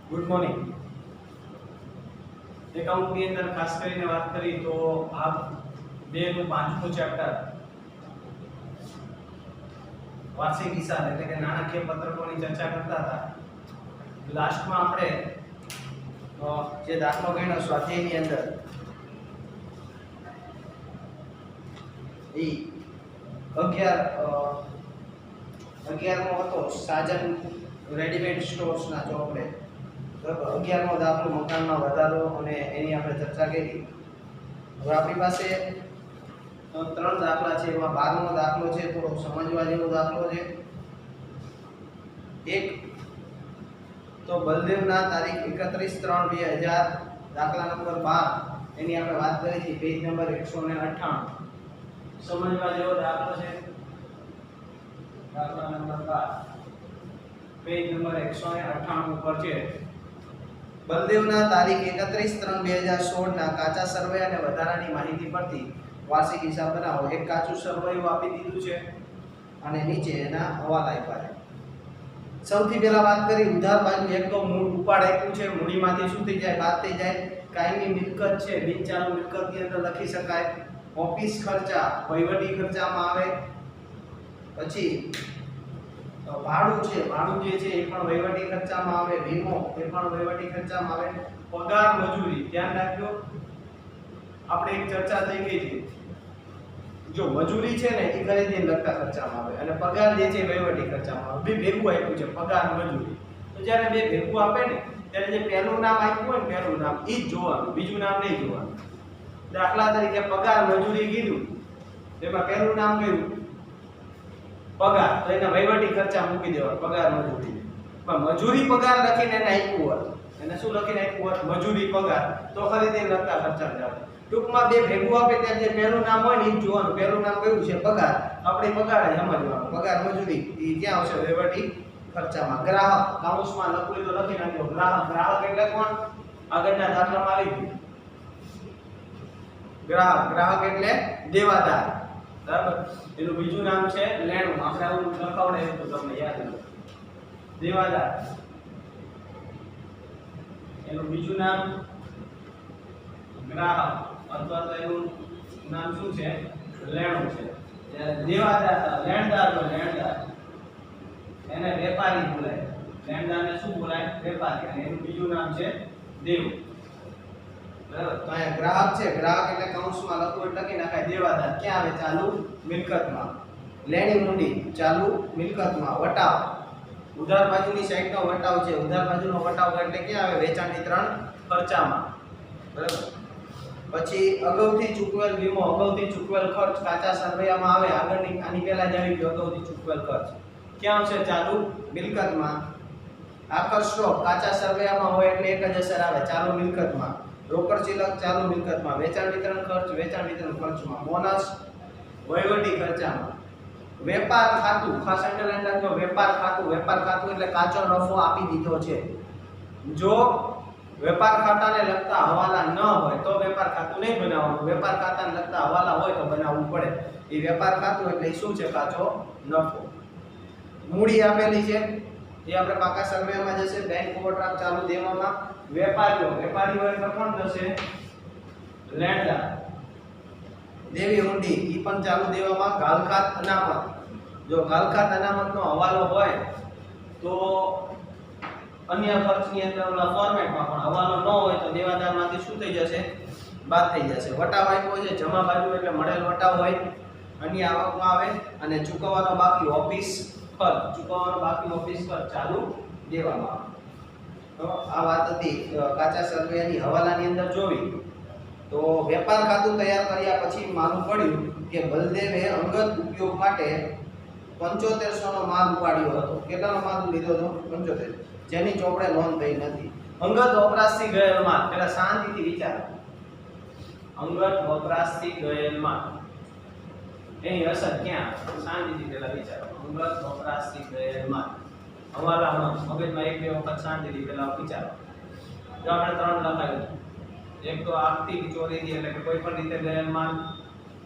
Good morning. એકાઉન્ટની અંદર ખાસ કરીને વાત કરી તો ભાગ 2 નું 5મું ચેપ્ટર વાર્ષિક હિસાબ એટલે કે નાણાકીય પત્રકોની ચર્ચા કરતા હતા। લાસ્ટમાં આપણે જે દાખલો ગણ્યો સ્વાધ્યાયની અંદર એ 11મો હતો સાજન રેડીમેડ સ્ટોર્સના ચોપડે। બરાબર 11મો દાખલો મકાનમાં વધારો અને એની આપણે ચર્ચા કરી। હવે આપણી પાસે 3 દાખલા છે, એમાં 12મો દાખલો છે, થોડો સમજવા જેવો દાખલો છે। એક તો બલદેવના તારીખ 31/3/2000 દાખલા નંબર 12 એની આપણે વાત કરી હતી, પેજ નંબર 198 સમજવા જેવો દાખલો છે। દાખલા નંબર 12 પેજ નંબર 198 ઉપર છે। બલદેવના તારીખ 31/3/2016 ના કાચા સર્વે અને વધારાની માહિતી પરથી વાર્ષિક હિસાબ બનાવો। એક કાચું સર્વે આપી દીધું છે અને નીચે એના હવાલા આપ્યા છે। સૌથી પહેલા વાત કરી ઉધાર બાજુ, એક તો મૂળ ઉપાડ આપ્યું છે, મૂડીમાંથી શું થઈ જાય, બાદ થઈ જાય। કાયમી મિલકત છે, બિનચાલુ મિલકતની અંદર લખી શકાય। ઓફિસ ખર્ચા વહીવટી ખર્ચામાં આવે। પછી ભાડું છે, ભાડું જે છે એ પણ વહીવટી ખર્ચામાં આવે। વીમો એ પણ વહીવટી ખર્ચામાં આવે। પગાર મજૂરી ધ્યાન રાખજો, આપણે એક ચર્ચા થઈ ગઈ છે, જો મજૂરી છે ને એ ખરીદીને લગતા ખર્ચામાં આવે અને પગાર જે છે વહીવટી ખર્ચામાં આવે। બે ભેગું આપ્યું છે પગાર મજૂરી, તો જ્યારે બે ભેગું આપે ને ત્યારે જે પહેલું નામ આપ્યું હોય ને પહેલું નામ એ જ જોવાનું, બીજું નામ નહીં જોવાનું। દાખલા તરીકે પગાર મજૂરી કીધું, એમાં પહેલું નામ કયું પગાર, તો એના વહીવટી ખર્ચા મૂકી દેવા પગાર મજૂરી। પણ મજૂરી પગાર લખીને એને આપ્યું હોત, એને શું લખીને આપ્યું હોત મજૂરી પગાર, તો ખરીદીને લગતા ખર્ચા જાવ। ટૂંકમાં બે ભેગું આપે ત્યારે જે પહેલું નામ હોય ને એ જ જોવાનું, પહેલું નામ કયું છે પગાર, આપણે પગાર જ સમજવાનું, પગાર મજૂરી એ ક્યાં આવશે વહીવટી ખર્ચામાં। ગ્રાહક કાઉન્સમાં લખવું તો લખી નાખજો ગ્રાહક, ગ્રાહક એટલે કોણ, આગળના દાખલામાં આવી ગયું ગ્રાહક, ગ્રાહક એટલે દેવાદાર, બરાબર। એનું બીજું નામ છે લેણું, આપણે આવું લખાવડે તો તમને યાદ રહે, દેવાદાર એનું બીજું નામ ગ્રાહક અથવા તો એનું નામ શું છે લેણું છે। દેવાદાર લેણદાર તો લેણદાર એને વેપારી બોલાય, લેણદારને શું બોલાય વેપારી, અને એનું બીજું નામ છે દેવ, બરાબર। તો અહીંયા ગ્રાહક છે, ગ્રાહક એટલે કૌંસમાં લખવું એટલે લખી નખાય દેવાદાર, ક્યાં આવે ચાલુ મિલકતમાં। લેણી મૂડી ચાલુ મિલકતમાં। વટાવ ઉધાર બાજુની સાઈડનો વટાવ છે, ઉધાર બાજુનો વટાવ એટલે ક્યાં આવે વેચાણ વિતરણ ખર્ચામાં, બરાબર। પછી અગાઉથી ચૂકવેલ વીમો, અગાઉથી ચૂકવેલ ખર્ચ કાચા સરવૈયામાં આવે, આગળની આની પહેલા જ આવી ગયો અગાઉથી ચૂકવેલ ખર્ચ, ક્યાં આવશે ચાલુ મિલકતમાં। આખર સ્ટોક કાચા સરવૈયામાં હોય એટલે એક જ અસર આવે ચાલુ મિલકતમાં। રોકડ ચિલક ચાલુ મિલકતમાં। વેચાણ વિતરણ ખર્ચ વેચાણ વિતરણ ખર્ચમાં। બોનસ વહીવટી ખર્ચામાં। વેપાર ખાતું ખાસ અંડરલાઈન રાખજો, વેપાર ખાતું, વેપાર ખાતું એટલે કાચો નફો આપી દીધો છે। જો વેપાર ખાતાને લગતા હવાલા ન હોય તો વેપાર ખાતું નહીં બનાવવાનું, વેપાર ખાતાને લગતા હવાલા હોય તો બનાવવું પડે। એ વેપાર ખાતું એટલે શું છે કાચો નફો। મૂડી આપેલી છે એ આપણે પાકા સર્વેમાં જશે, બેંક ઓવરડ્રાફ્ટ ચાલુ દેવામાં। વેપારીઓ, વેપારીઓ એટલે કોણ થશે લેણદાર। દેવી હુંડી એ પણ ચાલુ દેવામાં। ગાલખાત અનામત, જો ગાલખાત અનામતનો હવાલો હોય તો અન્ય ખર્ચની અંદર ઓલા ફોર્મેટમાં, પણ હવાલો ન હોય તો દેવાદારમાંથી શું થઈ જશે બાદ થઈ જશે। વટાવ આપ્યો છે, જમા બાજુ એટલે મળેલ વટાવ હોય, અન્ય આવકમાં આવે। અને ચૂકવવાનો બાકી ઓફિસ ખર્ચ, ચૂકવવાનો બાકી ઓફિસ ખર્ચ ચાલુ દેવામાં આવે। તો આ વાત હતી કાચા સર્વેની હવાલાની અંદર જોવી। તો વેપાર ખાતું તૈયાર કર્યા પછી માલુમ પડ્યું કે બલદેવે અંગત ઉપયોગ માટે 7500 નો માલ ઉપાડ્યો હતો। કેટલાનો માલ લીધો હતો 75, જેની ચોપડે નોંધ થઈ નથી। અંગત વપરાશથી ગયેલ માલ, પહેલા શાંતિથી વિચારો, અંગત વપરાશથી ગયેલ માલ એની અસર ક્યાં, શાંતિથી પહેલા વિચારો, અંગત વપરાશથી ગયેલ માલ હવાલામાં મગજમાં એક બે વખત શાંતિથી પહેલા વિચારો। જો આપણે 3 લખાયું, એક તો આર્થિક ચોરીથી એટલે કે કોઈ પણ રીતે ગયેલ માલ,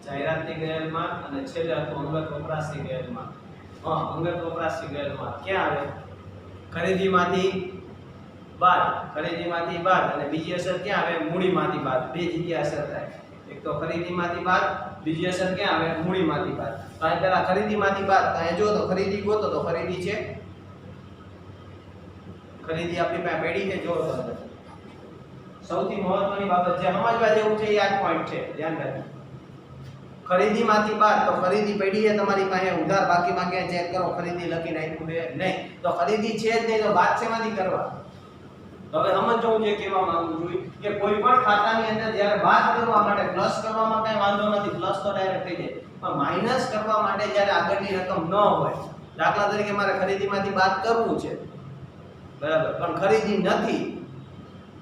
જાહેરાતથી ગયેલ માલ, અને છેલ્લે હતો અંગત વપરાશથી ગયેલ માલ। અંગત વપરાશથી ગયેલ માલ ક્યાં આવે ખરીદીમાંથી બાદ, ખરીદીમાંથી બાદ, અને બીજી અસર ક્યાં આવે? મૂડીમાંથી બાદ. બે જગ્યાએ અસર થાય, એક તો ખરીદીમાંથી બાદ, બીજી અસર ક્યાં આવે? મૂડીમાંથી બાદ. તો આ પેલા ખરીદીમાંથી બાદ, તો અહીંયા જો તો ખરીદી ગોતો તો ખરીદી છે, ખરીદી આપણી પાસે પડી છે. જો તો સૌથી મહત્વની બાબત જે સમજવા જેવું છે એ આ પોઈન્ટ છે, ધ્યાન રાખજો. ખરીદીમાંથી બાદ તો ખરીદી પડી છે તમારી પાસે, ઉધાર બાકીમાં ક્યાં ચેક કરો, ખરીદી લખીને આપ્યું છે નહીં, તો ખરીદી છે જ નહીં, તો બાદ શેમાંથી કરવા? તો હવે સમજો હું જે કહેવા માંગુ છું કે કોઈ પણ ખાતાની અંદર જ્યારે બાદ કરવા માટે, પ્લસ કરવામાં કઈ વાંધો નથી, પ્લસ તો ડાયરેક્ટ થઈ જાય, પણ માઈનસ કરવા માટે જ્યારે આગળની રકમ ન હોય, દાખલા તરીકે મારે ખરીદીમાંથી બાદ કરવું છે, બરાબર, પણ ખરીદી નથી,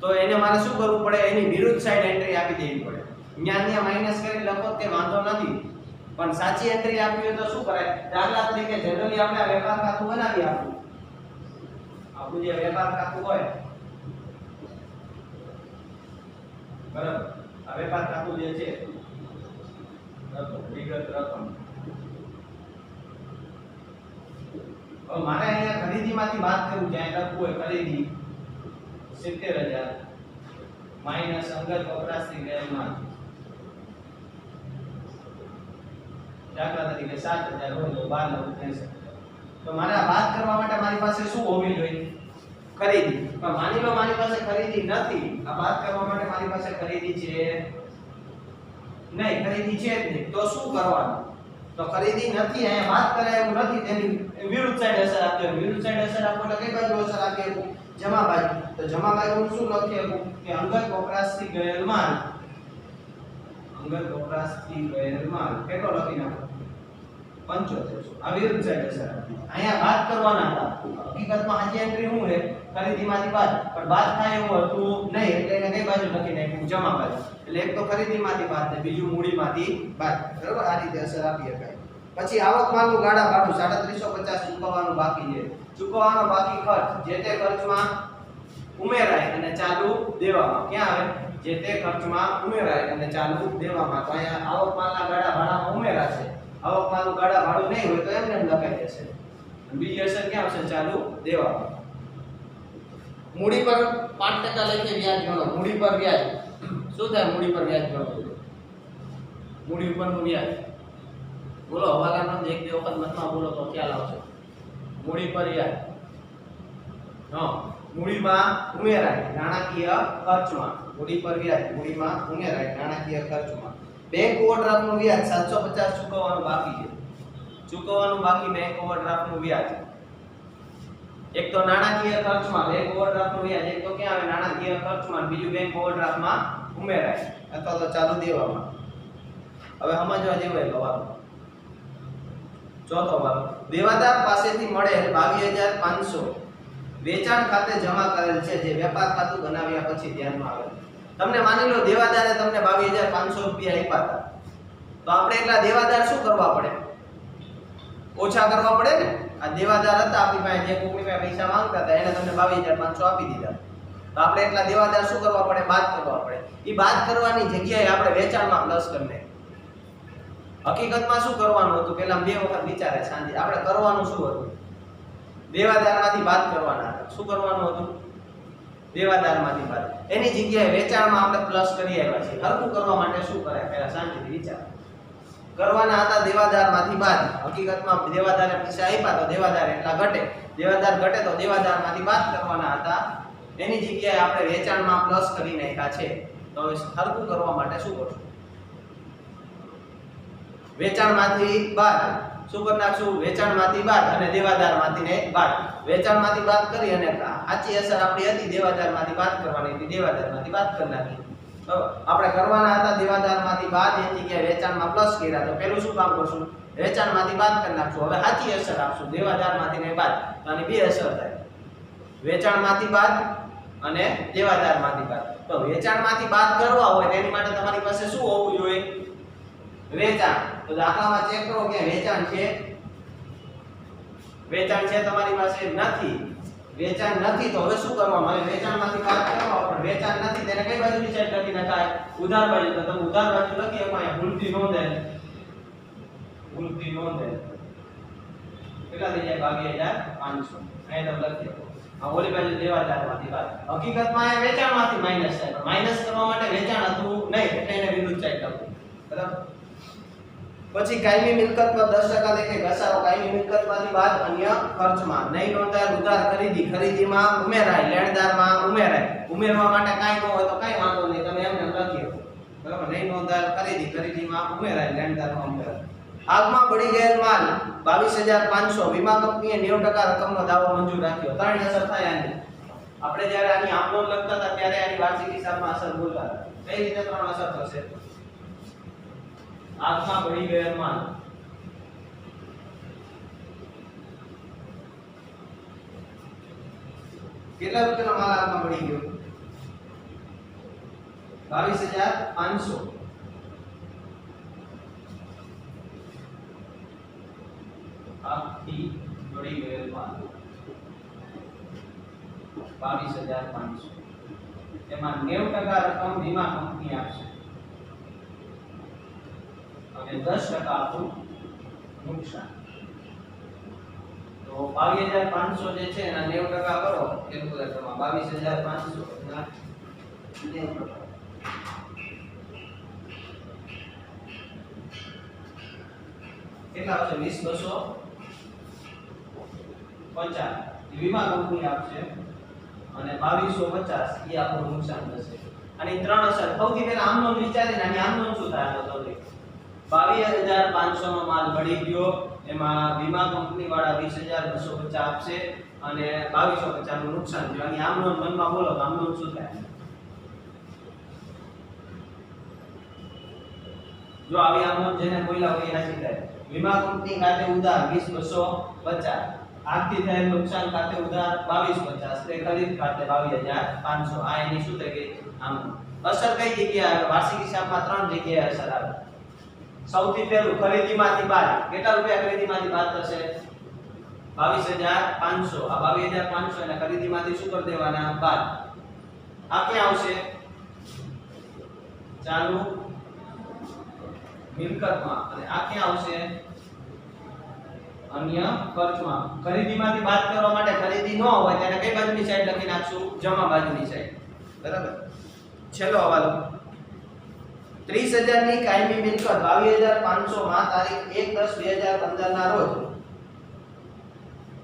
તો એને મારે શું કરવું પડે? એની વિરુદ્ધ સાઈડ એન્ટ્રી આપી દેવી પડે. અહીંયા માઈનસ કરી લખો કે વાંધો નથી, પણ સાચી એન્ટ્રી આપવી હોય તો શું કરાય? દાખલા તરીકે જનરલી આપણે વેપાર ખાતું બનાવી આપવું, આપણું જે વેપાર ખાતું હોય, બરાબર, આ વેપાર ખાતું જે છે, વિગત રકમ. હવે મારે અહીંયા ખરીદીમાંથી બાદ કરવું છે, અહીં લખવું હોય ખરીદી 70000 માઈનસ અંગત વપરાશથી ગયેલ માલ, દાખલા તરીકે 7000 હોય તો 12,63. તો મારે આ બાદ કરવા માટે મારી પાસે શું હોવી જોઈએ? ખરીદી. પણ માની લો મારી પાસે ખરીદી નથી, આ બાદ કરવા માટે મારી પાસે ખરીદી છે નહીં, ખરીદી છે જ નહીં, તો શું કરવાનું? તો ખરીદી નથી, અહીંયા બાદ કરાય એવું નથી, તેની વિરુદ્ધ સાઈડ અસર આપજો. વિરુદ્ધ સાઈડ અસર આપો એટલે કઈ બાજુ અસર આપી આપું? જમા બાજુ. તો જમા બાજુ શું લખી આપું કે અંગત વપરાશથી ગયેલ માલ, અંગત વપરાશથી ગયેલ માલ કેટલો લખી નાખો? 7500. આ વિરુદ્ધ સાઈડ અસર આપી. અહીંયા બાદ કરવાના હતા, હકીકતમાં આજી એન્ટ્રી શું છે? ખરીદીમાંથી બાદ, પણ બાદ થાય એવું હતું નહીં, એટલે એને કઈ બાજુ લખી નાખ્યું? જમા બાજુ. એટલે એક તો ખરીદીમાંથી બાદ ને બીજું મૂડીમાંથી બાદ, બરાબર, આ રીતે અસર આપી શકાય. પછી આવક માલનું ગાળા ભાડું 3750 ચૂકવવાનું બાકી છે. ચૂકવવાનો બાકી ખર્ચ જે તે ખર્ચમાં ઉમેરાય અને ચાલુ દેવામાં, ક્યાં આવે? જે તે ખર્ચમાં ઉમેરાય અને ચાલુ દેવામાં. તો અહીંયા આવક માલના ગાળા ભાડામાં ઉમેરા છે, આવક માલનું ગાળા ભાડું નહીં હોય તો એમને લખાઈ જશે. બીજી અસર ક્યાં આવશે? ચાલુ દેવામાં. મૂડી પર 5% લેખે વ્યાજ ગણો. મૂડી પર વ્યાજ શું થાય? મૂડી પર વ્યાજ ગણો, મૂડી ઉપરનું વ્યાજ બોલો. હવાલાનો એક બે વખત મતમાં બોલો તો ખ્યાલ આવશે. મૂડી પર વ્યાજ, હા, મૂડીમાં ઉમેરાય નાણાકીય ખર્ચમાં. મૂડી પર વ્યાજ મૂડીમાં ઉમેરાય નાણાકીય ખર્ચમાં. બેંક ઓવરડ્રાફ્ટનું વ્યાજ 750 ચૂકવવાનું બાકી છે. ચૂકવવાનું બાકી બેંક ઓવરડ્રાફ્ટનું વ્યાજ. એક તો નાણાકીય ખર્ચમાં બેંક ઓવરડ્રાફ્ટનું વ્યાજ, એક તો ક્યાં આવે? નાણાકીય ખર્ચમાં, બીજું બેંક ઓવરડ્રાફ્ટમાં ઉમેરાય અથવા તો ચાલુ દેવામાં. હવે સમજવા જેવું લવાનું. ચોથો ભાગ, દેવાદાર પાસેથી મળેલ 22500 વેચાણ ખાતે જમા કરેલ છે, જે વેપાર ખાતું બનાવ્યા પછી ધ્યાનમાં આવે. તમને માની લો દેવાદારે તમને 22500 રૂપિયા આપ્યા હતા, તો આપણે એટલા દેવાદાર શું કરવા પડે? ઓછા કરવા પડે ને. આ દેવાદાર હતા આપણી પાસે, જે કોઈની પાસે પૈસા માંગતા હતા, એને તમને 22500 આપી દીધા, તો આપણે એટલા દેવાદાર શું કરવા પડે? બાદ કરવા પડે. એ બાદ કરવાની જગ્યાએ આપણે વેચાણમાં પ્લસ કરીને, હકીકતમાં શું કરવાનું હતું? પેલા બે વખત વિચારે સાંજે આપણે કરવાનું શું હતું? દેવાદારમાંથી બાદ કરવાના હતા. શું કરવાનું હતું? દેવાદારમાંથી બાદ. એની જગ્યાએ વેચાણમાં આપણે પ્લસ કરી આવ્યા છીએ. હરખું કરવા માટે શું કરાય? પહેલા શાંતિથી વિચાર કરવાના હતા. દેવાદારમાંથી બાદ, હકીકતમાં દેવાદારે પૈસા આપ્યા તો દેવાદાર એટલા ઘટે, દેવાદાર ઘટે તો દેવાદારમાંથી બાદ કરવાના હતા. એની જગ્યાએ આપણે વેચાણમાં પ્લસ કરી નાખ્યા છે. તો હવે હરખું કરવા માટે શું કરશું? વેચાણમાંથી બાદ શું કરી નાખશું? વેચાણમાંથી બાદ અને દેવાદારમાંથી ને બાદ. વેચાણમાંથી બાદ કરી અને સાચી અસર આપણી હતી દેવાદારમાંથી બાદ કરવાની, એટલે દેવાદારમાંથી બાદ કરી નાખી. તો આપણે કરવાના હતા દેવાદારમાંથી બાદ, એની જગ્યાએ વેચાણમાં પ્લસ કર્યા, તો પેલું શું કામ કરશું? વેચાણમાંથી બાદ કરી નાખશું. હવે સાચી અસર આપશું દેવાદારમાંથી ને બાદ, તો આની બે અસર થાય, વેચાણમાંથી બાદ અને દેવાદારમાંથી બાદ. તો વેચાણમાંથી બાદ કરવા હોય તેની માટે તમારી પાસે શું હોવું જોઈએ? વેચાણ. તો દાખલામાં ચેક કરો કે વેચાણ છે, વેચાણ છે તમારી પાસે નથી, વેચાણ નથી, તો હવે શું કરવાનું? હવે વેચાણમાંથી બાદ કરવા, પણ વેચાણ નથી, તેને કઈ બાજુની સાઈડ લખી નખાય? ઉધાર બાજુ. તો તમે ઉધાર બાજુ લખી શકો. અહીંયા ભૂલથી નોંધે, ભૂલથી નોંધે કેટલા થઈ જાય? 22500. અહીં તમે લખી શકો. આ ઓલી બાજુ દેવાદારમાંથી બાદ. હકીકતમાં એ વેચાણમાંથી માઈનસ થાય, પણ માઈનસ કરવા માટે વેચાણ હતું નહીં એટલે એને વિરુદ્ધ સાઈડ લખવું. બરાબર. પછી કાયમી મિલકતમાં 10% લેખે ઘસારો કાયમી મિલકતમાંથી બાદ અન્ય ખર્ચમાં નહીં નોંધાયેલ ઉધાર ખરીદીમાં ઉમેરાય, લેણદારમાં ઉમેરાય. ઉમેરવા માટે કાંઈ ન હોય તો કાંઈ વાંધો નહીં, તમે એમને લખી શકો. બરાબર. નહીં નોંધાયેલ ખરીદીમાં ઉમેરાય, લેણદારમાં ઉમેરાય. આગમાં બળી ગયેલ માલ 22,500, વીમા કંપનીએ 90% રકમનો દાવો મંજૂર રાખ્યો. ત્રણ અસર થાય આની. આપણે જ્યારે આની આમ નોંધ લખતા હતા ત્યારે આની વાર્ષિક હિસાબમાં અસર બોલતા હતા. કઈ રીતે ત્રણ અસર થશે? આગમાં બળી ગયેલ માલ કેટલા રૂપિયાનો માલ આગમાં બળી ગયો? 22,500. આગથી બળી ગયેલ માલ 22,500. એમાં 90% રકમ વીમા કંપની આપશે અને 10% આપણું નુકસાન. તો 22,500 જે છે એના 90% કરો કેલ્ક્યુલેટરમાં. 22,500 ના 90% કેટલા આવશે? 20,250 વીમા કંપની આપશે અને 2250 એ આપણું નુકસાન થશે. અને ત્રણ અસર સૌથી પહેલા આમનો વિચારીને આની આમનો શું થાય તો 22,500 નો માલ બળી ગયો, એમાં વીમા કંપની વાળા 20,250 આપશે અને 2250 નું નુકસાન થયું. આની આમનો મનમાં બોલો તો આમનો શું થાય? જો આવી આમનો જેને બોલ્યા હોય એ સાચી થાય. વીમા કંપની ખાતે ઉધાર 20,250, આગથી થયેલ નુકસાન ખાતે ઉધાર 2250, તે ખરીદ ખાતે 22,500. આ એની શું થઈ ગઈ? આમ અસર કઈ જગ્યાએ આવે? વાર્ષિક હિસાબમાં ત્રણ જગ્યાએ અસર આવે. સૌથી પહેલું ખરીદીમાંથી બાદ. કેટલા રૂપિયા ખરીદીમાંથી બાદ થશે? 22,500. આ 22,500 અને ખરીદીમાંથી શું કરી દેવાના? બાદ. આ ક્યાં આવશે? ચાલુ મિલકતમાં. અને આ ક્યાં આવશે? અન્ય ખર્ચમાં. ખરીદીમાંથી બાદ કરવા માટે ખરીદી ન હોય ત્યારે કઈ બાજુની સાઈડ લખી નાખશું? જમા બાજુની સાઈડ. બરાબર. છેલ્લો હવાલો 30,000 ની કાયમી મિલકત 22,500 માં તારીખ 1/10/2015 ના રોજ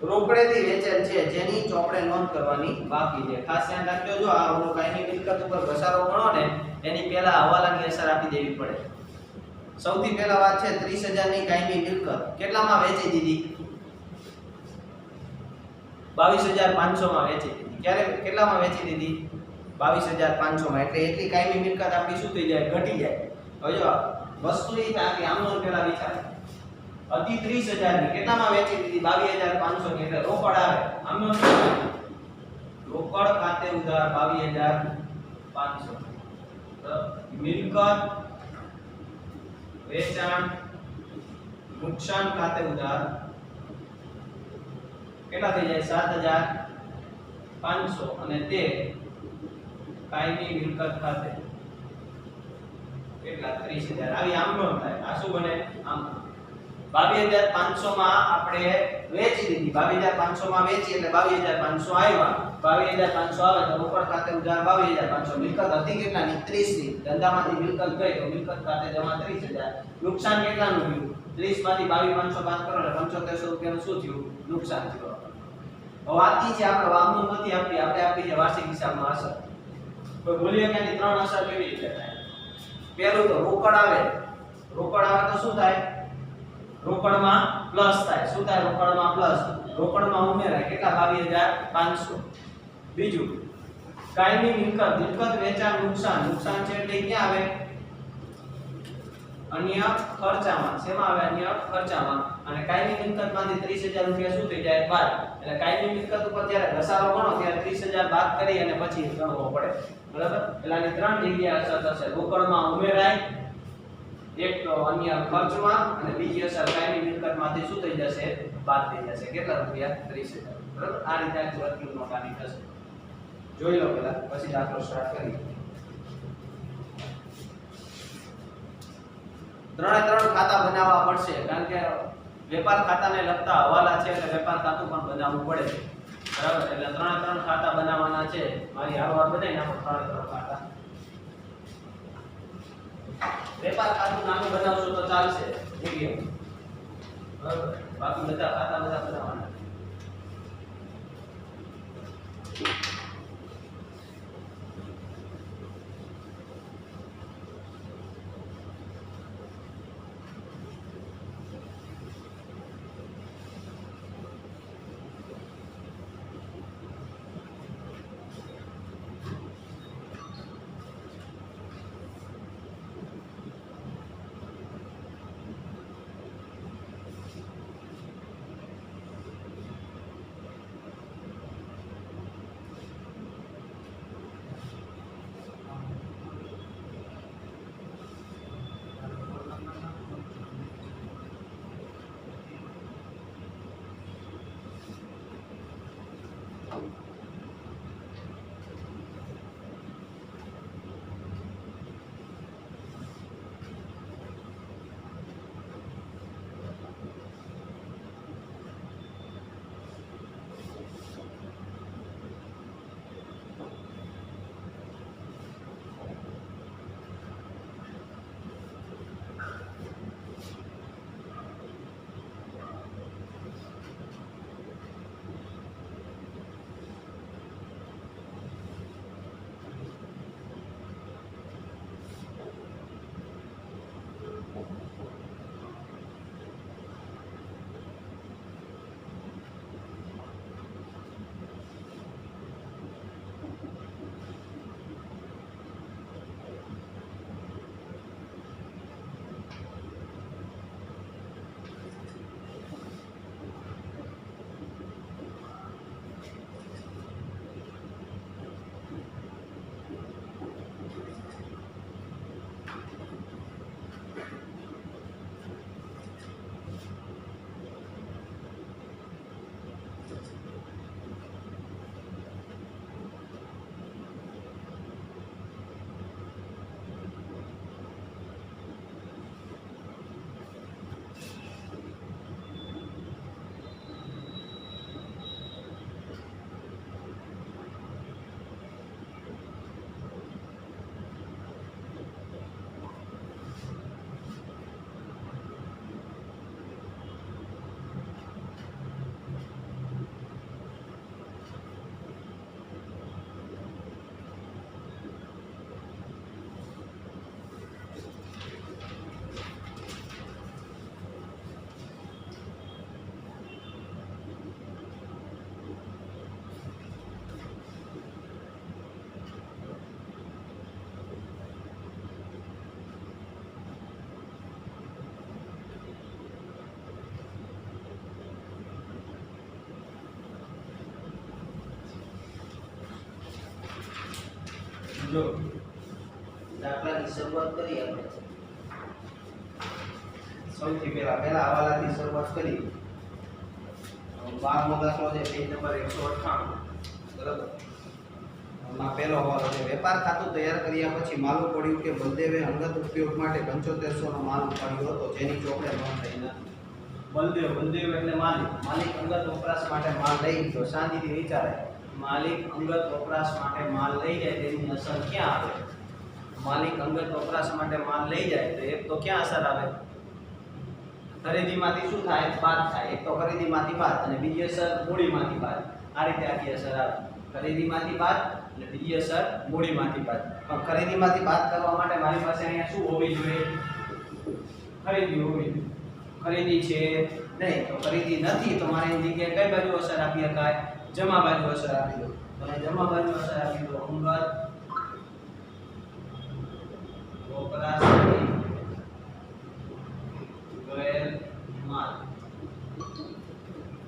રોકડેથી વેચેલ છે, જેની ચોપડે નોંધ કરવાની બાકી છે. ખાસ ધ્યાન રાખજો. જો આ ઓલો કાયમી મિલકત ઉપર ઘસારો ગણો ને એની પહેલા હવાલાની અસર આપી દેવી પડે. સૌથી પહેલા વાત છે 30,000 ની કાયમી મિલકત કેટલામાં વેચી દીધી? 22,500 માં વેચી દીધી. ક્યારે કેટલામાં વેચી દીધી? 22,500 માં. એટલે એટલી કાયમી મિલકત આપણી શું થઈ જાય? ઘટી જાય. હવે જો વસ્તુ એ થાય કે આમનો પહેલા વિચાર હતી 30,000 ની કેટલામાં વેચી દીધી? 22,500 ની. એટલે રોકડ આવે. આમનો રોકડ ખાતે ઉધાર 22,500. મિલકત વેચાણ નુકસાન ખાતે ઉધાર કેટલા થઈ જાય? 7,500 અને તે કાયમી મિલકત ખાતે કેટલા? 30,000. આવી આમનો થાય. આ શું બને? આમ 22,500 માં આપણે વેચી દીધી. 22,500 માં વેચી એટલે 22,500 આવ્યા. 22,500 આવે તો રોકડ ખાતે ઉધાર 22,500. મિલકત હતી કેટલાની? 30 ની. ધંધામાંથી મિલકત ગઈ તો મિલકત ખાતે જમા 30,000. નુકસાન કેટલાનું થયું? 30 માંથી 22,500 બાદ કરો એટલે 7500 રૂપિયાનું શું થયું? નુકસાન થયું. હવે આથી છે આપણે વામનું નથી આપી, આપણે આપી છે વાર્ષિક હિસાબમાં અસર. તો બોલીએ કે આની ત્રણ અસર કેવી રીતે થાય? પહેલું તો રોકડ આવે. રોકડ આવે તો શું થાય? રોકડમાં પ્લસ થાય. શું થાય? રોકડમાં પ્લસ. રોકડમાં ઉમેરાય. કેટલા? 22,500. બીજું કાયમી મિલકત. મિલકત વેચાણ નુકસાન. નુકસાન છે એટલે ક્યાં આવે? અન્ય ખર્ચામાં. શેમાં આવે? અન્ય ખર્ચામાં. અને કાયમી મિલકતમાંથી 30,000 રૂપિયા શું થઈ જાય? બાદ. એટલે કાયમી મિલકત ઉપર જ્યારે ઘસારો ગણો ત્યારે 30,000 બાદ કરી અને પછી ગણવો પડે. બરાબર. એટલે આની ત્રણ જગ્યાએ અસર થશે. રોકડમાં ઉમેરાય, એક તો અન્ય ખર્ચમાં, અને બીજી અસર કાયમી મિલકતમાંથી શું થઈ જશે? બાદ થઈ જશે. કેટલા રૂપિયા? 30,000. બરાબર. આ રીતે આખી વર્કિંગ નોટ આની થશે. જોઈ લો પહેલા, પછી દાખલો સ્ટાર્ટ કરીએ. ત્રણે ત્રણ ખાતા બનાવવા પડશે, કારણ કે વેપાર ખાતાને લગતા હવાલા છે એટલે વેપાર ખાતું પણ બનાવવું પડે છે. બરાબર, એટલે ત્રણ ખાતા બનાવવાના છે. મારી હાલવાર બધાય નાખો ત્રણ ખાતા. વેપાર ખાતું નાનું બનાવશો તો ચાલશે મીડિયમ. બરાબર, બાકી બધા ખાતા બનાવવાના. જો દાખલાની શરૂઆત કરીએ આપણે. સૌથી પહેલા હવાલાથી શરૂઆત કરી. 12મો દાખલો છે, પેજ નંબર 198. બરાબર. માં પહેલો હવાલો છે, વેપાર ખાતું તૈયાર કર્યા પછી માલુમ પડ્યું કે બલદેવે અંગત ઉપયોગ માટે 7500 નો માલ ઉપાડ્યો હતો, જેની ચોપડે નોંધ થઈ નથી. બલદેવ એટલે માલિક. માલિક અંગત વપરાશ માટે માલ લઈ ગયો. શાંતિથી વિચારે. માલિક અંગત વપરાશ માટે માલ લઈ જાય તેની અસર ક્યાં આવે? માલિક અંગત વપરાશ માટે માલ લઈ જાય તો એક તો ક્યાં અસર આવે? ખરીદીમાંથી શું થાય? બાદ થાય. એક તો ખરીદીમાંથી બાદ અને બીજી અસર મૂડીમાંથી બાદ. આ રીતે આખી અસર આવે. ખરીદીમાંથી બાદ અને બીજી અસર મૂડીમાંથી બાદ. પણ ખરીદીમાંથી બાદ કરવા માટે મારી પાસે અહીંયા શું હોવી જોઈએ? ખરીદી હોવી જોઈએ. ખરીદી છે નહીં, તો ખરીદી નથી તો મારે એની જગ્યાએ કઈ બાજુ અસર આપી શકાય? જમા બાજુ અસર આપી દો. તો જમા બાજુ અસર આપી દો. અંગત વપરાશથી ગયેલ માલ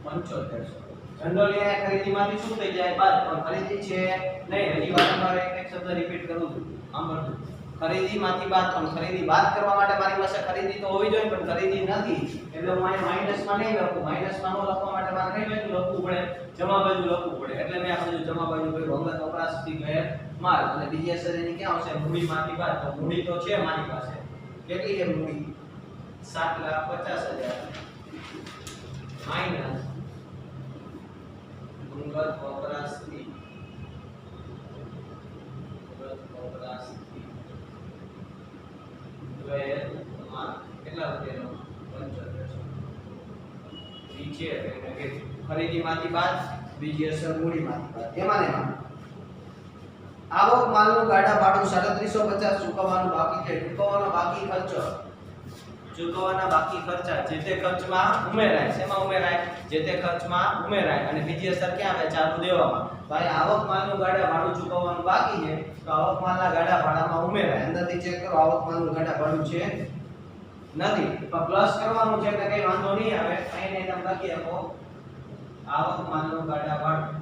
7500. જનરલી આ ખરીદીમાંથી શું થઈ જાય? બાદ. પણ ખરીદી છે નહીં. હજી વારંવાર એક શબ્દ રિપીટ કરું છું. સાંભળજો. ખરીદીમાંથી બાદ. પણ ખરીદી બાદ કરવા માટે મારી પાસે ખરીદી તો હોવી જોઈએ, પણ ખરીદી નથી એટલે હું અહીંયા માઈનસમાં નહીં લખું. માઈનસમાં ન લખવા માટે મારે કઈ બાજુ લખવું પડે? જમા બાજુ લખવું પડે. એટલે મેં આ બાજુ જમા બાજુ કર્યું. અંગત વપરાશથી ગયેલ માલ. અને બીજી અસર એની ક્યાં આવશે? મૂડીમાંથી બાદ. તો મૂડી તો છે મારી પાસે. કેટલી છે મૂડી? 7,50,000 માઈનસ અંગત વપરાશથી ગયેલ માલ કેટલા રૂપિયાનો 75 નીચે એટલે કે ખરીદીમાંથી બાદ બીજી અસર મૂડીમાંથી બાદ એમાં ને એમાં આવક માલનું ગાડા ભાડું 3750 ચૂકવવાનું બાકી છે. ચૂકવવાનો બાકી ખર્ચો ચૂકવવાના બાકી ખર્ચા જે તે ખર્ચમાં ઉમેરાય. શેમાં ઉમેરાય? જે તે ખર્ચમાં ઉમેરાય. અને બીજી અસર ક્યાં આવે? ચાલુ દેવામાં. ભાઈ આવક માલનું ગાડા ભાડું ચૂકવવાનું બાકી છે તો આવક માલના ગાડા ભાડામાં ઉમેરાય. અંદરથી ચેક કરો આવક માલનું ગાડા ભાડું છે નથી પણ પ્લસ કરવાનું છે એટલે કઈ વાંધો નહીં આવે. અહીં તમે લખી આપો આવક માલનું ગાડા ભાડું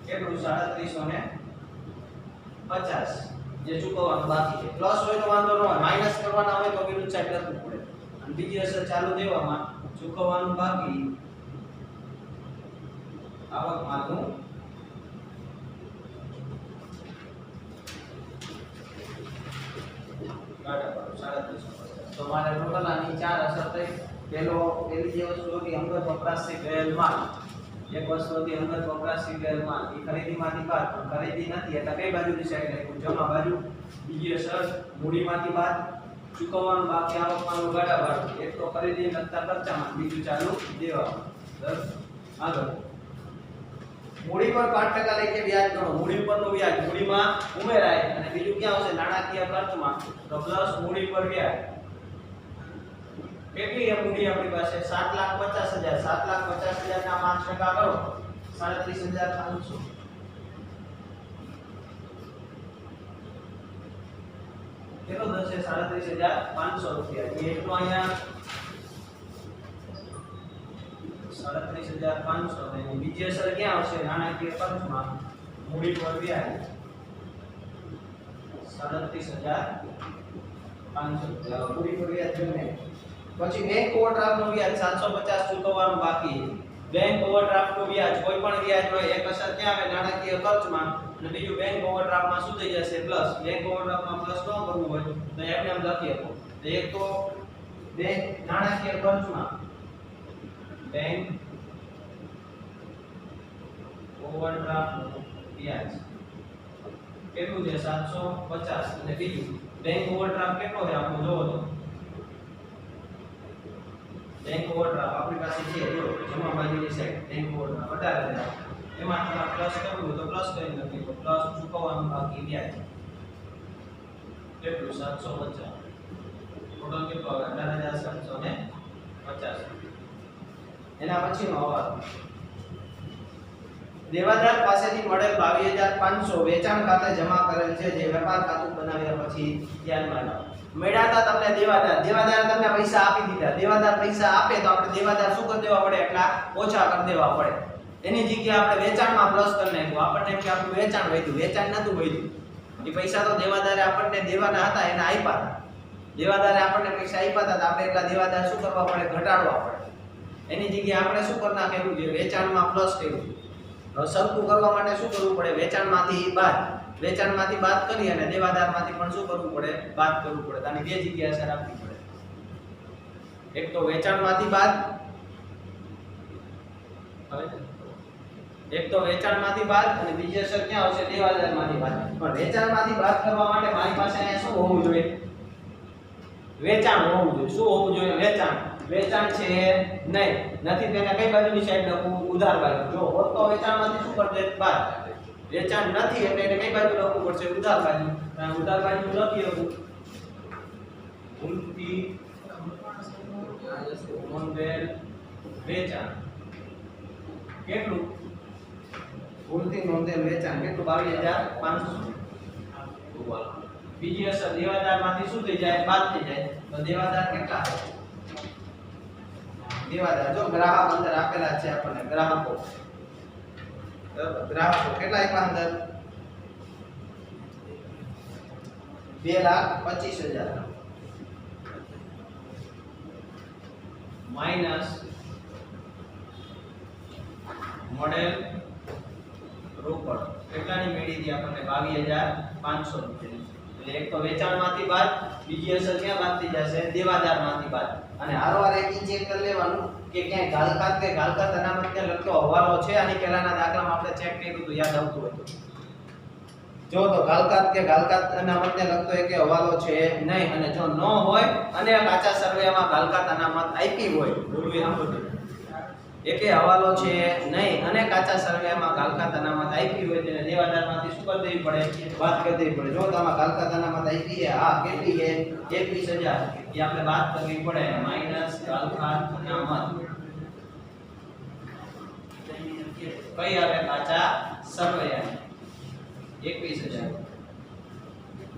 કેટલું 3750 જે ચૂકવવાનું બાકી છે. પ્લસ હોય તો વાંધો ન હોય, માઈનસ કરવાના હોય તો વિરુદ્ધ સાઈડ લખવું પડે. અને બીજી અસર ચાલુ દેવામાં ચૂકવવાનું બાકી આવક માલનું ગાડા ભાડું 3750. તો મારે ટોટલ આની ચાર અસર થઈ. પહેલી જે વસ્તુ હતી અંગત વપરાશથી ગયેલ માલ. એક વસ્તુ હતી અંગત વપરાશથી ગયેલ માલ એ ખરીદીમાંથી બાદ પણ ખરીદી નથી એટલે કઈ બાજુ ડિસાઈડ રાખ્યું? જમા બાજુ. બીજી અસર મૂડીમાંથી બાદ ચૂકવવાનું બાકી આવક માલનું ગાડા ભાડું. એક તો ખરીદી લગતા ખર્ચામાં, બીજું ચાલુ દેવામાં. બરાબર. આગળ મૂડી પર 5% લેખે વ્યાજ ગણો. મૂડી પરનું વ્યાજ મૂડીમાં ઉમેરાય અને બીજું ક્યાં આવશે? નાણાકીય ખર્ચમાં. તો પ્લસ મૂડી પર વ્યાજ. કેટલી છે મૂડી આપણી પાસે? 7,50,000. 7,50,000 ના 5% કરો 37,500. કેટલો થશે? 37,500 રૂપિયા. એ એટલો અહીંયા 37,500 ને બીજી અસર ક્યાં આવશે? નાણાકીય ખર્ચમાં. મૂડી પર વ્યાજ 37,500 મૂડી પર વ્યાજ ગમે. પછી બેંક ઓવરડ્રાફ્ટનું વ્યાજ 750 ચૂકવવાનું બાકી. બેંક ઓવરડ્રાફ્ટનું વ્યાજ કોઈ પણ વ્યાજ હોય એક અસર ક્યાં આવે? નાણાકીય ખર્ચમાં. અને બીજું બેંક ઓવરડ્રાફ્ટમાં શું થઈ જશે? પ્લસ. બેંક ઓવરડ્રાફ્ટમાં પ્લસ ન કરવું હોય તો એમને એમ લખી આપો. તો એક તો બેંક નાણાકીય ખર્ચમાં બેંક ઓવરડ્રાફ્ટનું વ્યાજ કેટલું છે? 750. અને બીજું બેંક ઓવરડ્રાફ્ટ કેટલો છે આપણો જોવો તો બેંક ઓવરડ્રાફ્ટ આપણી પાસે છે જો જમા બાજુની સાઈડ બેંક ઓવરડ્રાફ્ટ 18,000. એમાં તમારે પ્લસ કરવું હોય તો પ્લસ કરી નાખીએ તો પ્લસ ચૂકવવાનું બાકી વ્યાજ કેટલું? 750. ટોટલ કેટલો આવે? 18,750. એના પછીનો અવાજ દેવાદાર પાસેથી મળેલ 22,500 વેચાણ ખાતે જમા કરેલ છે જે વેપાર ખાતું બનાવ્યા પછી ધ્યાનમાં લાવો. મેળાતા તમને દેવાદાર તમને પૈસા આપી દીધા. દેવાદાર પૈસા આપે તો આપણે દેવાદાર શું કરી દેવા પડે? એટલા ઓછા કરી દેવા પડે. એની જગ્યાએ આપણે વેચાણમાં પ્લસ કરી નાખ્યું. આપણને એમ કે આપણું વેચાણ વધ્યું. વેચાણ નતું વધ્યું. એ પૈસા તો દેવાદારે આપણને દેવાના હતા એને આપ્યા હતા. દેવાદારે આપણને પૈસા આપ્યા હતા તો આપણે એટલા દેવાદાર શું કરવા પડે? ઘટાડવા પડે. એની જગ્યાએ આપણે શું કરી નાખેલું છે? વેચાણમાં પ્લસ કર્યું. હવે સરખું કરવા માટે શું કરવું પડે? વેચાણમાંથી બાદ કરી અને દેવાદારમાંથી પણ શું કરવું પડે? બાદ કરવું પડે. આની બે જગ્યાએ અસર આપવી પડે. એક તો વેચાણમાંથી બાદ અને બીજી અસર ક્યાં આવશે? દેવાદારમાંથી બાદ. પણ વેચાણમાંથી બાદ કરવા માટે મારી પાસે અહીંયા શું હોવું જોઈએ? વેચાણ હોવું જોઈએ. શું હોવું જોઈએ? વેચાણ છે નહીં. નથી તેને કઈ બાજુની સાઈડ લખવું? ઉધાર બાજુ. જો હોત તો વેચાણમાંથી શું કરતે? બાદ. વેચાણ નથી એટલે એને કઈ બાજુ લખવું પડશે? ઉધાર બાજુ. ઉધાર બાજુ લખી શકું ભૂલથી નોંધેલ વેચાણ કેટલું? ભૂલથી નોંધેલ વેચાણ કેટલું? 22,500. બીજી અસર દેવાદારમાંથી શું થઈ જાય? બાદ થઈ જાય. તો દેવાદાર કેટલા? દેવાદાર જો ગ્રાહક અંદર આપેલા છે આપણને ગ્રાહકો. ગ્રાહકો કેટલા આપ્યા અંદર? 2,25,000 માઈનસ મોડેલ રોકડ કેટલાની મેળી દી આપણને? 22,500 રૂપિયા. એટલે એક તો વેચાણમાંથી બાદ, બીજી અસર ક્યાં બાદ થઈ જશે? દેવાદારમાંથી બાદ. અને હારવાર એક ચેક કરી લેવાનું કે ક્યાંય ઘાલકાત અનામતને લગતો હવાલો છે? આની પહેલાના દાખલામાં આપણે ચેક કર્યું હતું, યાદ આવતું હોય તો. જો તો ઘાલકાત અનામતને લગતો એક હવાલો છે નહીં, અને જો ન હોય અને કાચા સર્વેમાં ઘાલકાત અનામત આપી હોય, બોલવું સાંભળજો, એકે હવાલો છે નહીં અને કાચા સર્વેમાં ઘાલકાત અનામત આપી હોય તેને દેવાદારમાંથી શું કરી દેવી પડે? વાત કરી દેવી પડે. જો તો આમાં ઘાલકાત અનામત આપી છે, હા કેટલી છે? 21,000. એ આપણે વાત કરવી પડે માઈનસ ઘાલકાત અનામત. કઈ આવે? કાચા સર્વે 21,000.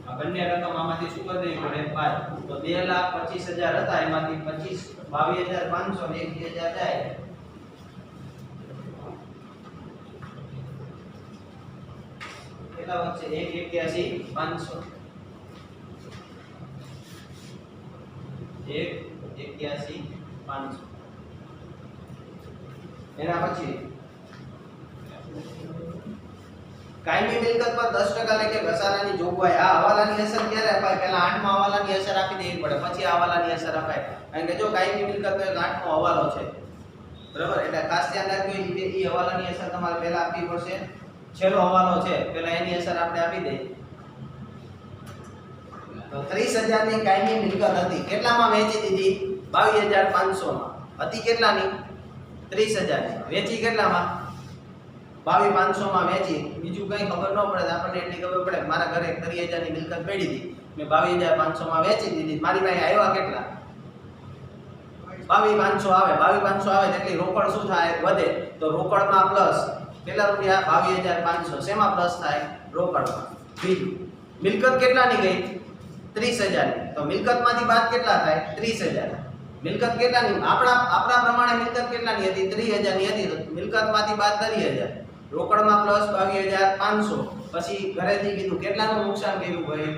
આ બંને રકમ આમાંથી શું કરી દેવી પડે? 5. તો 2,25,000 હતા, એમાંથી 22,500 ને 1,000 જાય. કેટલા વધશે? 1,81,500. 1,81,500. એના પછી કાયમી મિલકત પર 10% લેખે ઘસારાની જોગવાઈ. આ હવાલાની અસર ક્યારે અપાય? પહેલા 8મા હવાલાની અસર આપી દેવી પડે, પછી આ હવાલાની અસર અપાય. કારણ કે જો કાયમી મિલકતનો એક 8મો હવાલો છે, બરાબર? એટલે ખાસ ધ્યાન રાખજો, એ હવાલાની અસર તમારે પહેલા આપવી પડશે. છેલ્લો હવાલો છે, પહેલા એની અસર આપણે આપી દઈએ. તો 30,000 ની કાયમી મિલકત હતી, કેટલામાં વેચી દીધી? 22,500 માં. હતી કેટલાની? 30,000 ની. વેચી કેટલામાં? 22,500 માં વેચી. બીજું કઈ ખબર ન પડે, આપણને એટલી ખબર પડે મારા ઘરે 30,000 ની મિલકત પડી હતી, મેં 22,500 માં વેચી દીધી. મારી પાસે આવ્યા કેટલા? 22,500 આવે. 22,500 આવે એટલે રોકડ શું થાય? વધે. તો રોકડમાં પ્લસ કેટલા રૂપિયા? 22,500. શેમાં પ્લસ થાય? રોકડમાં. બીજું મિલકત કેટલાની ગઈ? 30,000 ની. તો મિલકતમાંથી બાદ કેટલા થાય? 30,000. મિલકત કેટલાની? આપણા પ્રમાણે મિલકત કેટલાની હતી? 30,000 ની હતી. તો મિલકતમાંથી બાદ 30,000, રોકડમાં પ્લસ 22,500. પછી ઘરેથી કીધું કેટલાનું નુકસાન કર્યું ભાઈ?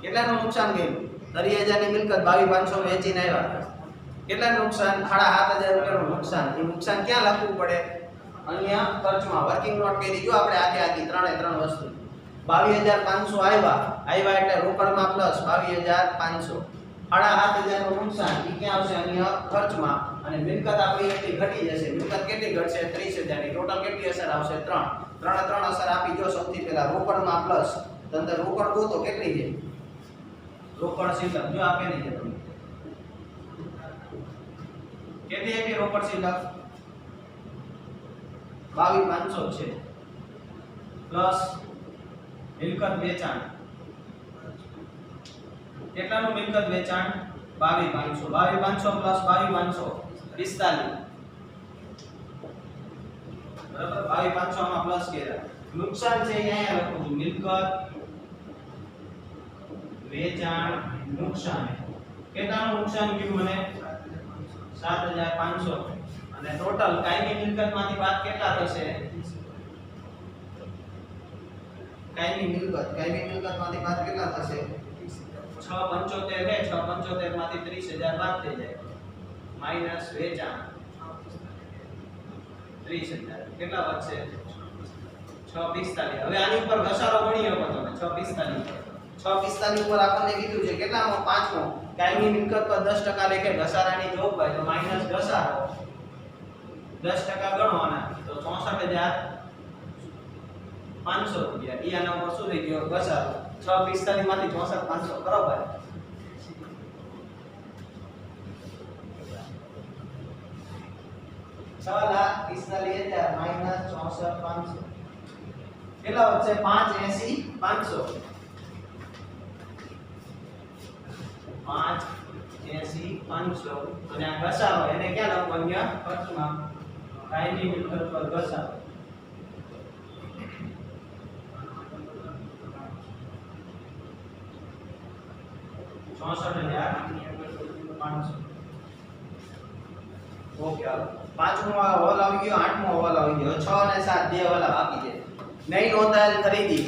કેટલાનું નુકસાન કર્યું? 30,000 ની મિલકત 22,500 વેચીને આવ્યા. કેટલાનું નુકસાન? 7,500 રૂપિયાનું નુકસાન. એ નુકસાન ક્યાં લખવું પડે? અહીંયા ખર્ચમાં. વર્કિંગ નોટ કરી જો આપણે આખી ત્રણે ત્રણ વસ્તુ. 22,500 આવ્યા એટલે રોકડમાં પ્લસ 22,500. 7,500 નું નુકસાન એ ક્યાં આવશે? અહીંયા ખર્ચમાં. અને મિલકત આપણી એટલી ઘટી જશે. મિલકત કેટલી ઘટશે? 30,000 ની. ટોટલ કેટલી અસર આવશે? 3. ત્રણ અસર આપી જો. સૌથી પહેલા રોકડમાં પ્લસ. તો અંદર રોકડ ગોતો કેટલી છે? રોકડ શિલ્લક જો આપેલી છે તમને. કેટલી આપી રોકડ શિલ્લક? 22,500 છે. પ્લસ મિલકત વેચાણ. કેટલાનું મિલકત વેચાણ? 22,500. 22,500 પ્લસ 22,500 45. બરાબર? 22,500 માં પ્લસ કર્યા. નુકસાન છે અહીંયા લખું છું. મિલકત વેચાણ નુકસાન. કેટલાનું નુકસાન કીધું મને? 7,500. અને ટોટલ કાયમી મિલકતમાંથી બાદ કેટલા થશે? કાયમી મિલકતમાંથી બાદ કેટલા થશે? 6,75 ને 6,75 માંથી 30,000 બાદ થઈ જાય. માઈનસ વેચાણ 30,000. કેટલા વધશે? 6,45. હવે આની ઉપર ઘસારો ગણી શકો તમે. 6,45 ઉપર આપણને કીધું છે કેટલામો? 5મો. કાયમી મિલકત પર 10% લેખે ઘસારાની જોગવાઈ. તો માઈનસ ઘસારો 10% ગણવાના. તો 64,500 રૂપિયા. ઈ આના ઉપર શું થઈ ગયો? ઘસારો. 6,45 માંથી 64,500 બરાબર. $6,45,000 માઈનસ 64,500 કેટલા વધશે? 5,80,500. 5,80,500. અને આ ઘસારો એને ક્યાં લખવાનું? અહીંયા ખર્ચમાં. કાયમી મિલકત પર ઘસારો. ઓકે, પાંચમો હવાલ આવી ગયો, આઠમો હવાલ આવી ગયો. 6 અને 7 બે હવાલ આપી દે. નહીં નોંધાયેલ ખરીદી.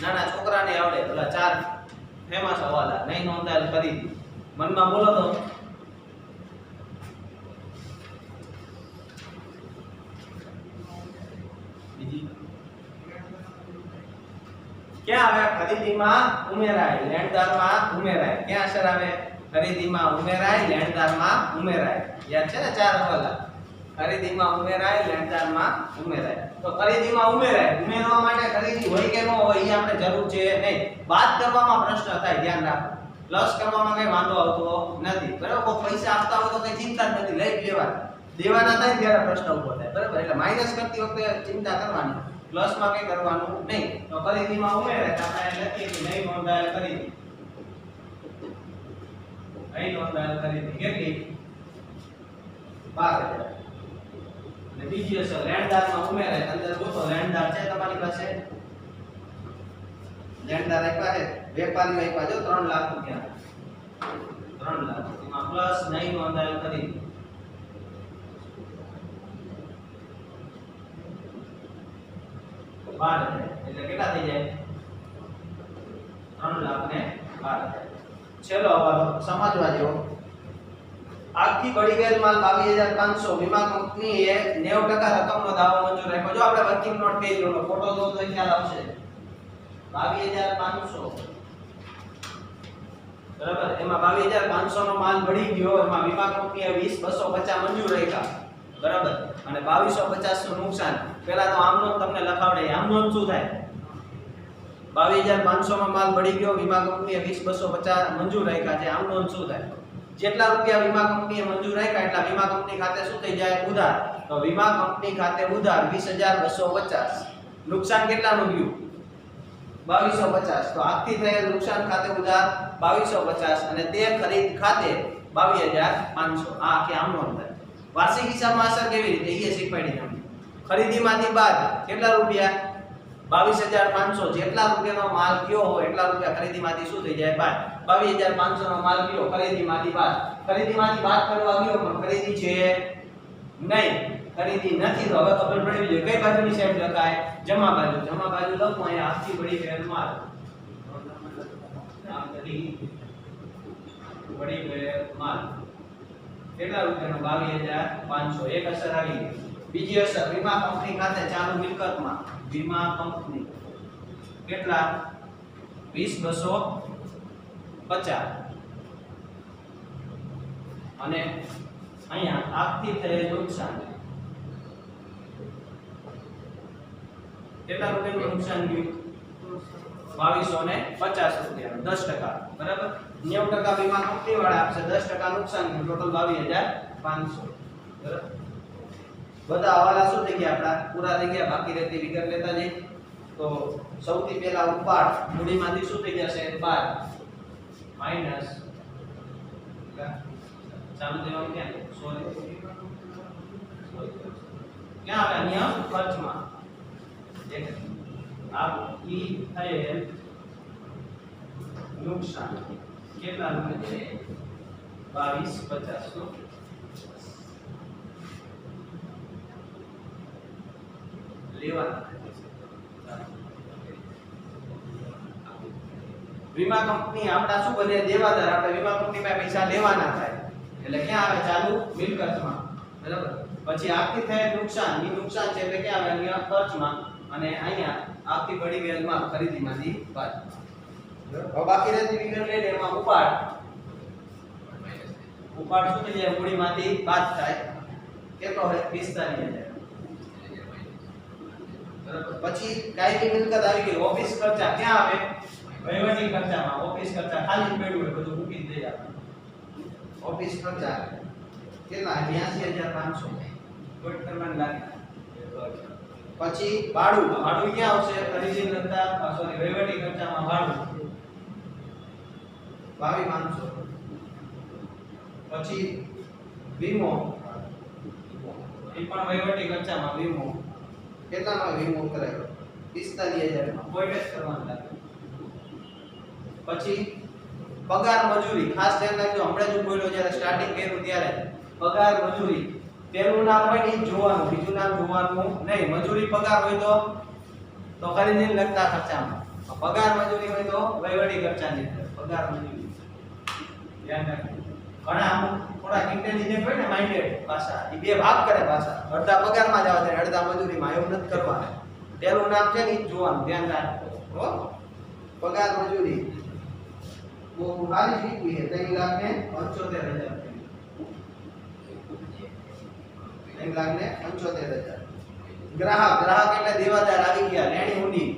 નાના છોકરાને આવડે. પેલા 4 ફેમસ હવાલ. નહીં નોંધાયેલ ખરીદી. મનમાં બોલો તો. બીજી ક્યાં આવે? ખરીદીમાં ઉમેરાય, લેણદારમાં ઉમેરાય. ક્યાં અસર આવે? ખરીદીમાં ઉમેરાય, લેણદારમાં ઉમેરાય. યાદ છે ને ચાર હવાલા? ખરીદીમાં ઉમેરાય, લેણદારમાં ઉમેરાય. તો ખરીદીમાં ઉમેરાય, ઉમેરવા માટે ખરીદી હોય કે ન હોય એ આપણે જરૂર છે નહીં. બાદ કરવામાં પ્રશ્ન થાય, ધ્યાન રાખો. પ્લસ કરવામાં કઈ વાંધો આવતો નથી, બરાબર? કોઈ પૈસા આપતા હોય તો કઈ ચિંતા જ નથી, લઈ જ લેવાના. દેવાના થાય ત્યારે પ્રશ્ન ઉભો થાય, બરાબર? એટલે માઈનસ કરતી વખતે ચિંતા કરવાની, પ્લસ માં કઈ કરવાનું નહીં. તો ખરીદીમાં ઉમેરાય તો આપણે લખીએ કે નહીં નોંધાયેલ ખરીદી. અહીં નોંધાયેલ ખરીદી કેટલી? 12000. અને બીજી અસર લેણદારમાં ઉમેરાય. અંદર ગોતો, લેણદાર છે તમારી પાસે? લેણદાર આપ્યા છે, વેપારી આપ્યા જો 3 લાખ રૂપિયા. 3 લાખ એમાં પ્લસ નહીં નોંધાયેલ ખરીદી. 12,000 એટલે કેટલા થઈ જાય? 3 લાખ ને 12,000. ચલો હવે સમજવા જેવો. આખી બળી ગયેલ માલ 22,500. વીમા કંપનીએ 90% રકમનો દાવો મંજૂર રાખ્યો. જો આપણે વર્કિંગ નોટ પેજ નો ફોટો દો તો ખ્યાલ આવશે. 22,500 બરાબર. એમાં 22,500 નો માલ બળી ગયો, એમાં વીમા કંપનીએ 20,250 મંજૂર રાખ્યા, બરાબર. અને 2,250 નું નુકસાન. પહેલા તો આમનો તમને લખાવડે, આમનો શું થાય? 22,500 માં માલ બળી ગયો, વીમા કંપનીએ 20,250 મંજૂર રાખ્યા છે. આમનો શું થાય? જેટલા રૂપિયા વીમા કંપનીએ મંજૂર રાખ્યા એટલા વીમા કંપની ખાતે શું થઈ જાય? ઉધાર. તો વીમા કંપની ખાતે ઉધાર 20,250. નુકસાન કેટલાનું ગયું? 2,250. તો આખથી થયેલ નુકસાન ખાતે ઉધાર 2,250 અને તે ખરીદ ખાતે 22,500. આ આખી આમનો થાય. વાર્ષિક હિસાબમાં અસર કેવી રીતે એ શીખવાડી તમને. ખરીદીમાંથી બાદ કેટલા રૂપિયા? 22,500. જેટલા રૂપિયાનો માલ કયો હોય એટલા રૂપિયા ખરીદીમાંથી શું થઈ જાય? બાદ. 22,500 નો માલ કયો? ખરીદીમાંથી બાદ. ખરીદીમાંથી બાદ કરવા ગયો પણ ખરીદી છે નહીં, ખરીદી નથી. તો હવે ખબર પડવી જોઈએ કઈ બાજુની સાઈડ લખાય? જમા બાજુ. જમા બાજુ લખો અહીંયા આખી બળી ગયેલ માલ. બળી ગયેલ માલ કેટલા રૂપિયાનો? 22,500. એક અસર આવી ગઈ. બીજી અસર વીમા કંપની ખાતે ચાલુ મિલકતમાં વીમા કંપની કેટલા? 20,250. અને અહીંયા આખથી થયેલ નુકસાન કેટલા રૂપિયાનું નુકસાન ગયું? 2,250 રૂપિયાનું. 10%, બરાબર. 90% વીમા કંપની વાળા આપશે, 10% નુકસાન ગયું. ટોટલ 22,500, બરાબર. બધા હવાલા શું થઈ ગયા? આપડા પૂરા થઈ ગયા. બાકી રહેતી વિગત લેતા જઈએ. તો સૌથી પહેલા ઉપાડ મૂડીમાંથી શું થઈ જશે? 12 માઈનસ ચાલુ દેવાનું ક્યાં? સોરી ક્યાં આવે? નિયમ ખર્ચમાં આપી થયેલ નુકસાન કેટલા રૂપિયા? 22,50. વીમા કંપની આપડા શું બને? દેવાદાર. આપણે વીમા કંપની પાસે પૈસા લેવાના થાય એટલે ક્યાં આવે? ચાલુ મિલકતમાં, બરાબર. પછી આખી થયેલ નુકસાન, એ નુકસાન છે એટલે ક્યાં આવે? અહીંયા ખર્ચમાં. અને અહીંયા આખી બળી ગયેલ માલ ખરીદીમાંથી બાદ. હવે બાકી રહેતી વિગત લઈને એમાં ઉપાડ. ઉપાડ શું થઈ જાય? મૂડીમાંથી બાદ થાય. કેટલો હોય? 45,000. પછી કાયમી મિલકત આવી ગઈ. ઓફિસ ખર્ચા ક્યાં આવે? વહીવટી ખર્ચામાં. ઓફિસ ખર્ચા ખાલી પડ્યું હોય બધું મૂકી દે આપણે. ઓફિસ ખર્ચા કેટલા? 82,500. કોટ કરવાનું લાગે. પછી ભાડું. ભાડું ક્યાં આવશે? ખરીદી લગતા સોરી વહીવટી ખર્ચામાં ભાડું 22,500. પછી વીમો, એ પણ વહીવટી ખર્ચામાં વીમો. કેટલાનો વીમો કરાયો? 45,000 માં. કોઈ ટેક્સ કરવાનું લાગે. પછી પગાર મજૂરી. ખાસ ધ્યાન રાખજો, હમણાં જ બોલ્યો જ્યારે સ્ટાર્ટિંગ કર્યું ત્યારે પગાર મજૂરી પેલું નામ હોય ને જોવાનું, બીજું નામ જોવાનું નહીં. મજૂરી પગાર હોય તો ખરીદીને લગતા ખર્ચામાં, પગાર મજૂરી હોય તો વહીવટી ખર્ચાની અંદર પગાર મજૂરી. ધ્યાન રાખજો. ઘણા અમુક થોડા ઇન્ટેલિજન્ટ હોય ને માઇન્ડેડ ભાષા, એ બે ભાગ કરે ભાષા. અડધા પગારમાં જ આવે, અડધા મજૂરીમાં. એવું નથી કરવાનું. પેલું નામ છે ને એ જોવાનું, ધ્યાન રાખજો. પગાર મજૂરી वो सारी वीकली है 3,75,000 3,75,000 ગ્રાહક એટલે દેવાદાર આવી ગયા લેણી ઊંડી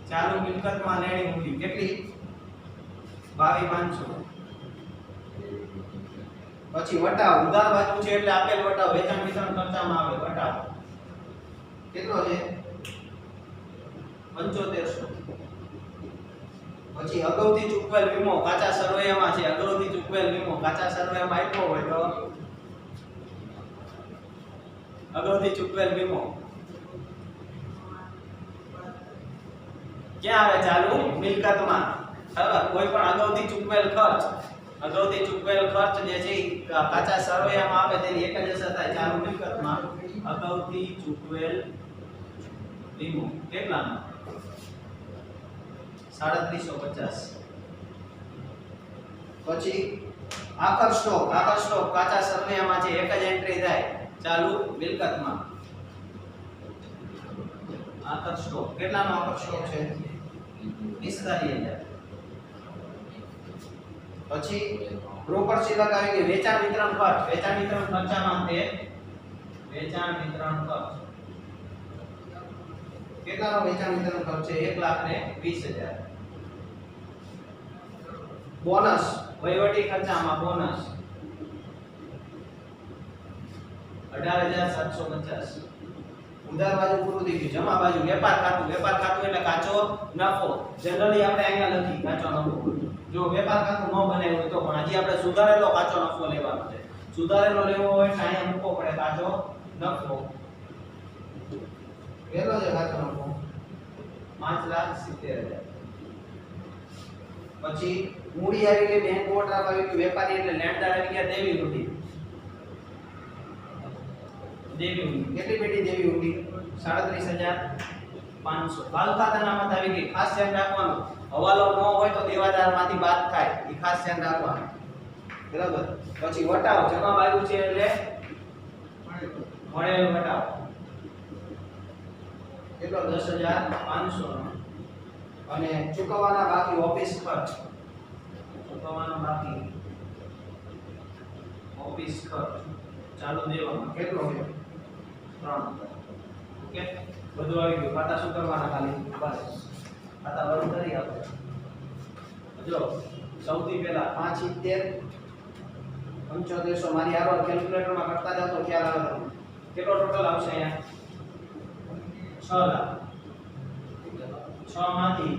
ચાલુ મિલકતમાં લેણી ઊંડી કેટલી 22,500 પછી વટાવ ઉધાર બાજુ છે એટલે આપેલ વટાવ વેચાણ વિતરણ ખર્ચામાં આવે વટાવ કેટલો છે 7500 પછી અગાઉથી ચૂકવેલ વીમો કાચા સરવૈયામાં છે અગાઉથી ચૂકવેલ વીમો કાચા સરવૈયામાં આપ્યો હોય તો અગાઉથી ચૂકવેલ વીમો ક્યાં આવે ચાલુ મિલકતમાં બરાબર કોઈ પણ અગાઉથી ચૂકવેલ ખર્ચ જે છે કાચા સરવૈયામાં આવે તેની એક જ અસર થાય ચાલુ મિલકતમાં અગાઉથી ચૂકવેલ વીમો કેટલાનો 3750 પછી આખર સ્ટોક કાચા સરવૈયામાં છે એક જ એન્ટ્રી થાય ચાલુ મિલકતમાં આખર સ્ટોક કેટલાનો આખર સ્ટોક છે 45,000 પછી રોકડ શિલ્લક આવી ગઈ વેચાણ વિતરણ ખર્ચામાં તે વેચાણ વિતરણ ખર્ચ કેટલાનો વેચાણ વિતરણ ખર્ચ છે 1,20,000 બોનસ વહીવટી ખર્ચામાં બોનસ 18,750 ઉધાર બાજુ પૂરું થઈ ગયું જમા બાજુ વેપાર ખાતું એટલે કાચો નફો જનરલી આપણે અહીંયા લખી કાચો નફો જો વેપાર ખાતું ન બનાવ્યું હોય તો પણ હજી આપણે સુધારેલો કાચો નફો લેવાનો છે સુધારેલો લેવો હોય તો અહીંયા મૂકવો પડે કાચો નફો કેટલો છે કાચો નફો 5,70,000 પછી મૂડી આવી ગઈ બેંક ઓવરડ્રાફ્ટ આવી ગઈ વેપારી એટલે લેણદાર આવી ગયા દેવી ઊંડી કેટલી પેટી દેવી ઊંડી 37,500 બાલ ખાતાનામાં આવી ગઈ ખાસ ધ્યાન રાખવાનું હવાલો ન હોય તો દેવાદારમાંથી બાદ થાય એ ખાસ ધ્યાન રાખવાનું બરાબર પછી વટાવ જમા બાજુ છે એટલે મળેલ વટાવ કેટલો 10,500 અને ચૂકવવાના બાકી ઓફિસ ખર્ચ ચાલુ દેવામાં કેટલો છે 3 ઓકે બધું આવી ગયું ખાતા શું કરવાના ખાલી બસ ખાતા બંધ કરી આપણે જો સૌથી પહેલા 5,70,000 7500 મારી આરો કેલ્ક્યુલેટરમાં કરતા જાવ તો ખ્યાલ આવે તમને કેટલો ટોટલ આવશે અહીંયા 6 લાખ 6 માંથી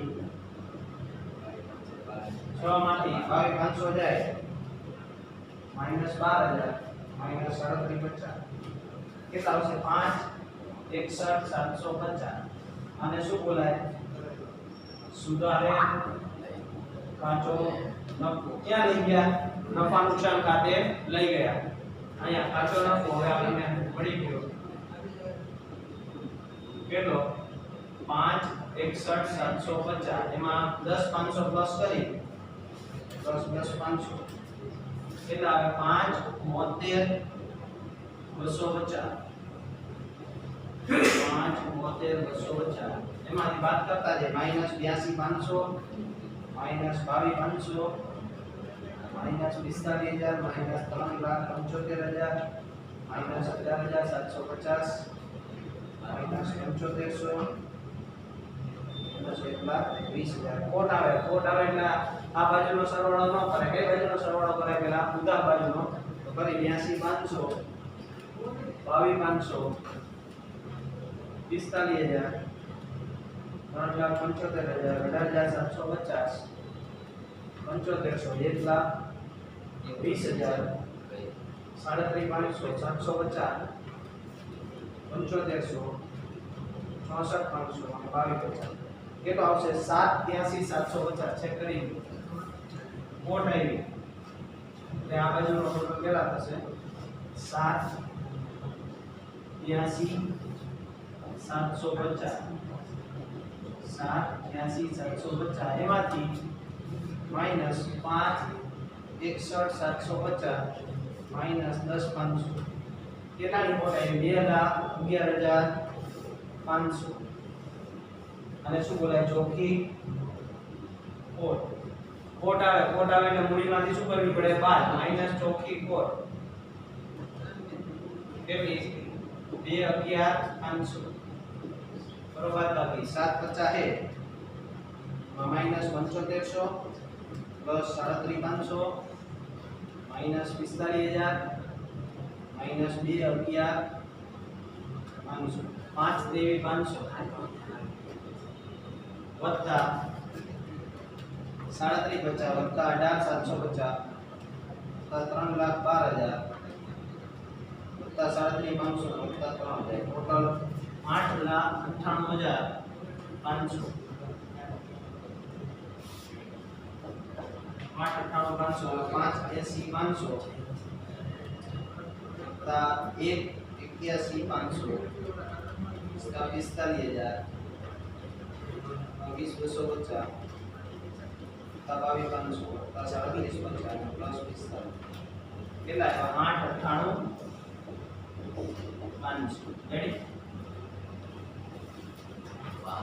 22,500 જાય -12,000 -3750 કેટલા આવશે 5,61,750 આને શું બોલાય સુધારે કાચો નફો ક્યાં લઈ ગયા નફા નુકસાન ખાતે લઈ ગયા અહીંયા કાચો નફો હવે આપણને મળી ગયો કેટલો 5,61,750 એમાં 10,500 પ્લસ કરી પ્લસ 10,500 કેટલા આવે 5,72,250 5,72,250 એમાંથી બાદ કરતા જે -82,500 -22,500 -45,000 -3,75,000 -11,750 -75,000 1,20,000 કોટ આવે એટલે આ બાજુનો સરવાળો ન કરે કઈ બાજુનો સરવાળો કરે પેલા ઉધાર બાજુનો તો કરી 82,500 22,500 45,000 3,75,000 18,750 75,000 1,20,000 3,500 750 75,000 64,500 અને 22,000 કેટલો આવશે 7,83,750 ચેક કરી કોટ આવી એટલે આ બાજુનો ટોટલ કેટલા થશે 7,83,750 7,83,750 એમાંથી -5,61,750 -10,500 કેટલાની કોટ આવી 2,11,500 અને શું બોલાય ચોખ્ખી કોટ કોટ આવે એટલે મૂળીમાંથી શું કરવી પડે બાદ માઈનસ ચોખ્ખી કોટ કેટલી 2 11 500 બરોબર બાકી 750 है माइनस 7500 प्लस 37500 माइनस 45000 माइनस 2 11 500 5 देवी 500 वत्ता 350 वत्ता 18750 वत्ता 3,12,000 वत्ता 3,500 वत्ता 3,000 टोटल 8,98,500 8,98,500 5,80,500 वत्ता 1,81,500 इसका 45,000 20,250 22,500 वत्ता 37,500 प्लस 45 કેટલા આવ્યા 8,98,500 રેડી वाह